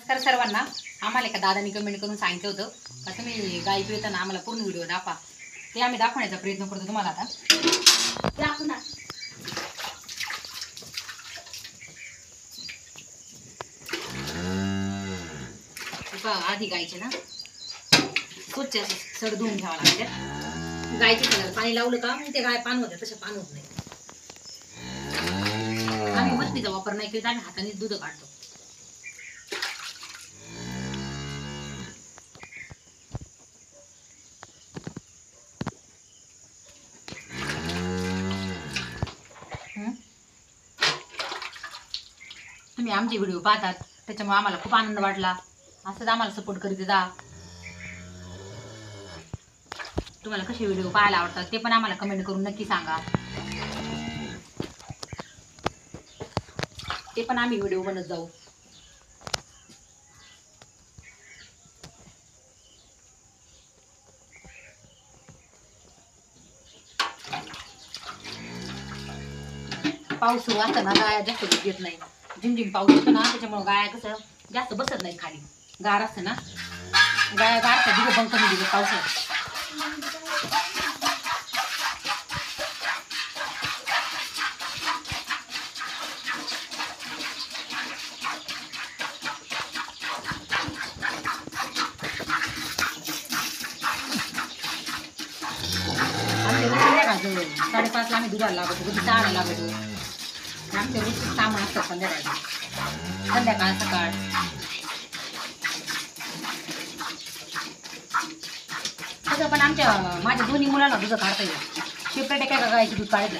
नमस्कार सर्वांना. आम्हाला एका दादानी कमेंट करून सांगितलं होतं का तुम्ही गाई पिळताना आम्हाला पूर्ण व्हिडिओ दाखवा. ते आम्ही दाखवण्याचा प्रयत्न करतो तुम्हाला. आता दाखवू ना. आधी गायचे ना स्वच्छ सड धुवून घ्यावा लागते. गायचे कलर पाणी लावलं का मग ते गाय पान होते, तसे पान होत नाही. आम्ही मस्तीचा वापर नाही केला, आम्ही हाताने दूध काढतो. तुम्ही आमचे व्हिडिओ पाहतात त्याच्यामुळे आम्हाला खूप आनंद वाटला. असंच आम्हाला सपोर्ट करीत जा. तुम्हाला कसे व्हिडिओ पाहायला आवडतात ते पण आम्हाला कमेंट करून नक्की सांगा. ते पण आम्ही व्हिडिओ बनत जाऊ. पाऊस सुरू असताना गाया जास्त दूध येत नाही. झिमझिम पाऊस होतो ना, त्याच्यामुळे गाया कसं जास्त बसत नाही खाली. गार असतं ना, गाया गारच्या दिवस बंक कमी दिले पावसात. आमच्या 5:30 आम्ही दुधाला लागतो, कधी 6 लागतो. आमच्या रोज सामान असतात संध्याकाळ सकाळ. तसं पण माझ्या दोन्ही मुलांना दूध काढता येईल. सेपरेट एका गायची दूध काढायचं.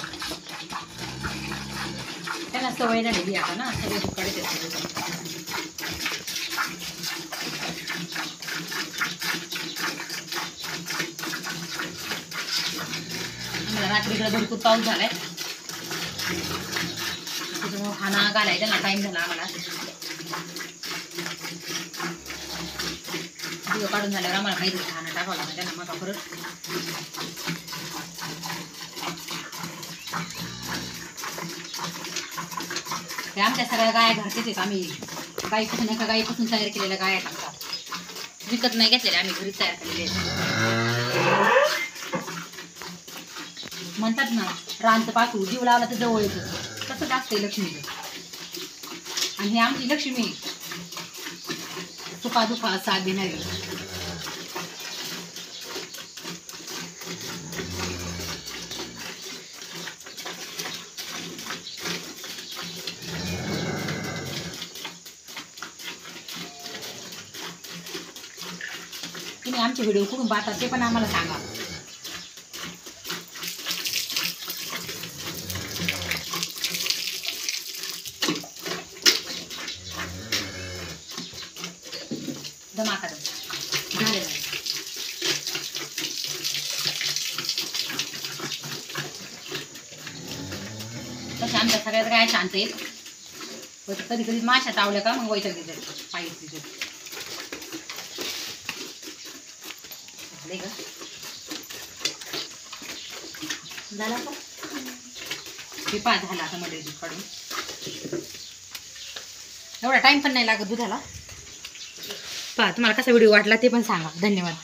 त्यांना सवय झालेली आता ना, सगळे दूध काढायचे. रात्रीकडे भरपूर पाऊस झालाय, त्याच्यामुळे खाना घालायचा ना टाइम झाला आम्हाला. दिवस काढून झाल्यावर आम्हाला काहीतरी खाणं टाकावं लागतं त्यांना. मग परत ते आमच्या सगळ्या गाया घरचेच आहेत. आम्ही गाईपासून एका गाईपासून तयार केलेल्या गाया टाकतात. विकत नाही घेतलेल्या, आम्ही घरीच तयार केलेले. म्हणतात ना, रानचं पाखरू जीव लावला तर जवळ येतं, तसंच असते लक्ष्मीचं. आणि ही आमची लक्ष्मी सुखा दुखा साथ देणारी. तुम्ही आमचे व्हिडिओ कुठून पाहतात ते पण आम्हाला सांगा. धमाका झाले. तसे आमच्या सगळ्यात गाय शांत आहेत. कधी कधी माशा चावल्या का मग वैताग घेतात पाहिजे. झाला का हे पा झाला. आता मध्ये दूध काढून एवढा टाइम पण नाही लागत दुधाला. पहा तुम्हाला कसा व्हिडिओ वाटला ते पण सांगा. धन्यवाद.